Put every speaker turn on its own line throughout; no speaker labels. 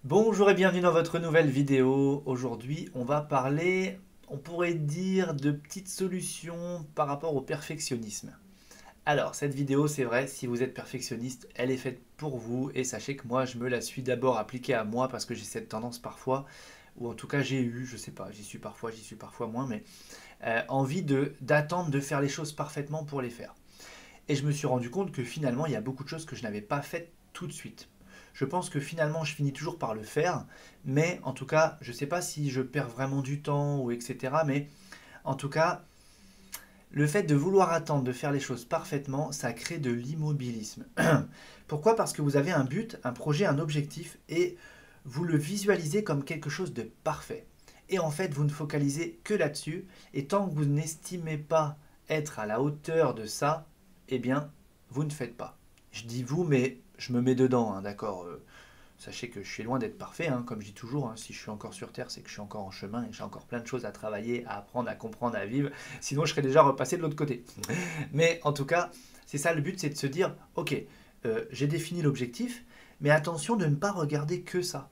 Bonjour et bienvenue dans votre nouvelle vidéo. Aujourd'hui, on va parler, on pourrait dire, de petites solutions par rapport au perfectionnisme. Alors, cette vidéo, c'est vrai, si vous êtes perfectionniste, elle est faite pour vous et sachez que moi, je me la suis d'abord appliquée à moi parce que j'ai cette tendance parfois, ou en tout cas j'ai eu, je sais pas, j'y suis parfois moins, mais envie d'attendre de faire les choses parfaitement pour les faire. Et je me suis rendu compte que finalement, il y a beaucoup de choses que je n'avais pas faites tout de suite. Je pense que finalement, je finis toujours par le faire, mais en tout cas, je ne sais pas si je perds vraiment du temps ou etc. Mais en tout cas, le fait de vouloir attendre de faire les choses parfaitement, ça crée de l'immobilisme. Pourquoi? Parce que vous avez un but, un projet, un objectif, et vous le visualisez comme quelque chose de parfait. Et en fait, vous ne focalisez que là-dessus, et tant que vous n'estimez pas être à la hauteur de ça, eh bien, vous ne faites pas. Je dis vous, mais je me mets dedans, hein, d'accord. Sachez que je suis loin d'être parfait, hein, comme je dis toujours, hein, si je suis encore sur Terre, c'est que je suis encore en chemin et j'ai encore plein de choses à travailler, à apprendre, à comprendre, à vivre. Sinon, je serais déjà repassé de l'autre côté. Mais en tout cas, c'est ça le but, c'est de se dire, ok, j'ai défini l'objectif, mais attention de ne pas regarder que ça.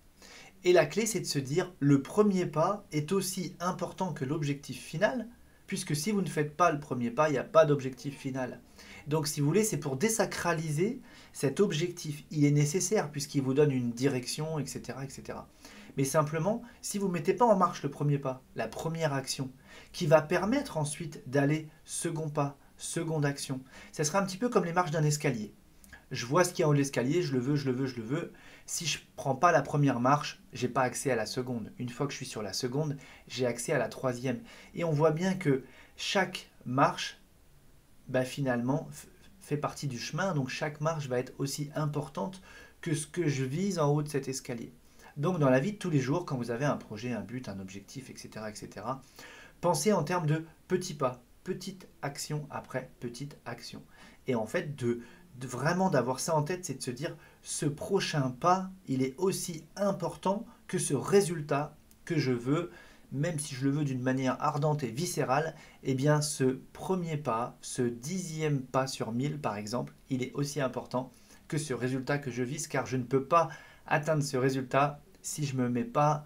Et la clé, c'est de se dire, le premier pas est aussi important que l'objectif final, puisque si vous ne faites pas le premier pas, il n'y a pas d'objectif final. Donc, si vous voulez, c'est pour désacraliser cet objectif. Il est nécessaire, puisqu'il vous donne une direction, etc., etc. Mais simplement, si vous ne mettez pas en marche le premier pas, la première action, qui va permettre ensuite d'aller second pas, seconde action, ça sera un petit peu comme les marches d'un escalier. Je vois ce qu'il y a en haut de l'escalier, je le veux, je le veux, je le veux. Si je ne prends pas la première marche, j'ai pas accès à la seconde. Une fois que je suis sur la seconde, j'ai accès à la troisième. Et on voit bien que chaque marche, bah, finalement, fait partie du chemin. Donc chaque marche va être aussi importante que ce que je vise en haut de cet escalier. Donc dans la vie de tous les jours, quand vous avez un projet, un but, un objectif, etc., etc., pensez en termes de petits pas, petite action après petite action. Et en fait, vraiment d'avoir ça en tête, c'est de se dire, ce prochain pas, il est aussi important que ce résultat que je veux, même si je le veux d'une manière ardente et viscérale, eh bien ce premier pas, ce 10e pas sur 1000 par exemple, il est aussi important que ce résultat que je vise, car je ne peux pas atteindre ce résultat si je ne me mets pas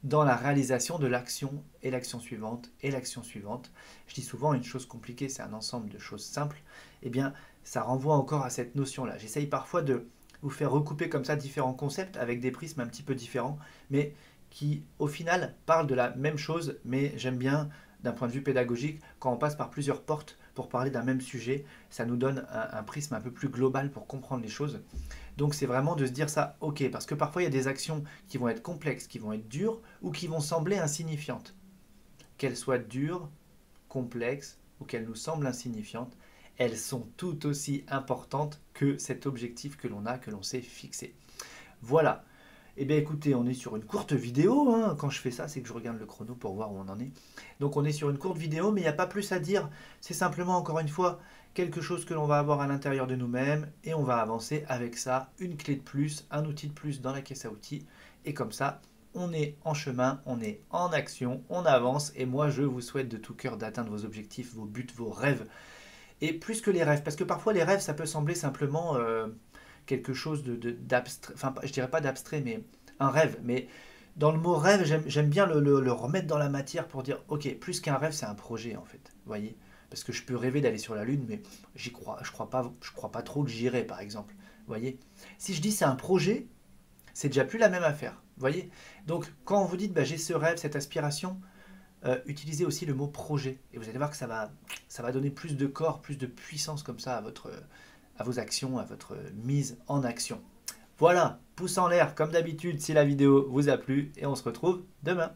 dans la réalisation de l'action et l'action suivante et l'action suivante. Je dis souvent une chose compliquée, c'est un ensemble de choses simples. Eh bien, ça renvoie encore à cette notion-là. J'essaye parfois de vous faire recouper comme ça différents concepts avec des prismes un petit peu différents, mais qui au final parlent de la même chose, mais j'aime bien d'un point de vue pédagogique, quand on passe par plusieurs portes pour parler d'un même sujet, ça nous donne un prisme un peu plus global pour comprendre les choses. Donc c'est vraiment de se dire ça, ok, parce que parfois il y a des actions qui vont être complexes, qui vont être dures ou qui vont sembler insignifiantes. Qu'elles soient dures, complexes ou qu'elles nous semblent insignifiantes, elles sont tout aussi importantes que cet objectif que l'on a, que l'on s'est fixé. Voilà. Eh bien écoutez, on est sur une courte vidéo, hein. Quand je fais ça, c'est que je regarde le chrono pour voir où on en est. Donc on est sur une courte vidéo, mais il n'y a pas plus à dire. C'est simplement, encore une fois, quelque chose que l'on va avoir à l'intérieur de nous-mêmes et on va avancer avec ça, une clé de plus, un outil de plus dans la caisse à outils. Et comme ça, on est en chemin, on est en action, on avance. Et moi, je vous souhaite de tout cœur d'atteindre vos objectifs, vos buts, vos rêves. Et plus que les rêves, parce que parfois les rêves, ça peut sembler simplement quelque chose d'abstrait, enfin je dirais pas d'abstrait, mais un rêve. Mais dans le mot rêve, j'aime bien le remettre dans la matière pour dire, ok, plus qu'un rêve, c'est un projet en fait, vous voyez. Parce que je peux rêver d'aller sur la Lune, mais je crois pas trop que j'irai, par exemple. Vous voyez. Si je dis c'est un projet, c'est déjà plus la même affaire. Vous voyez. Donc quand vous dites bah, j'ai ce rêve, cette aspiration, utilisez aussi le mot projet. Et vous allez voir que ça va donner plus de corps, plus de puissance comme ça à vos actions, à votre mise en action. Voilà, pouce en l'air comme d'habitude si la vidéo vous a plu et on se retrouve demain.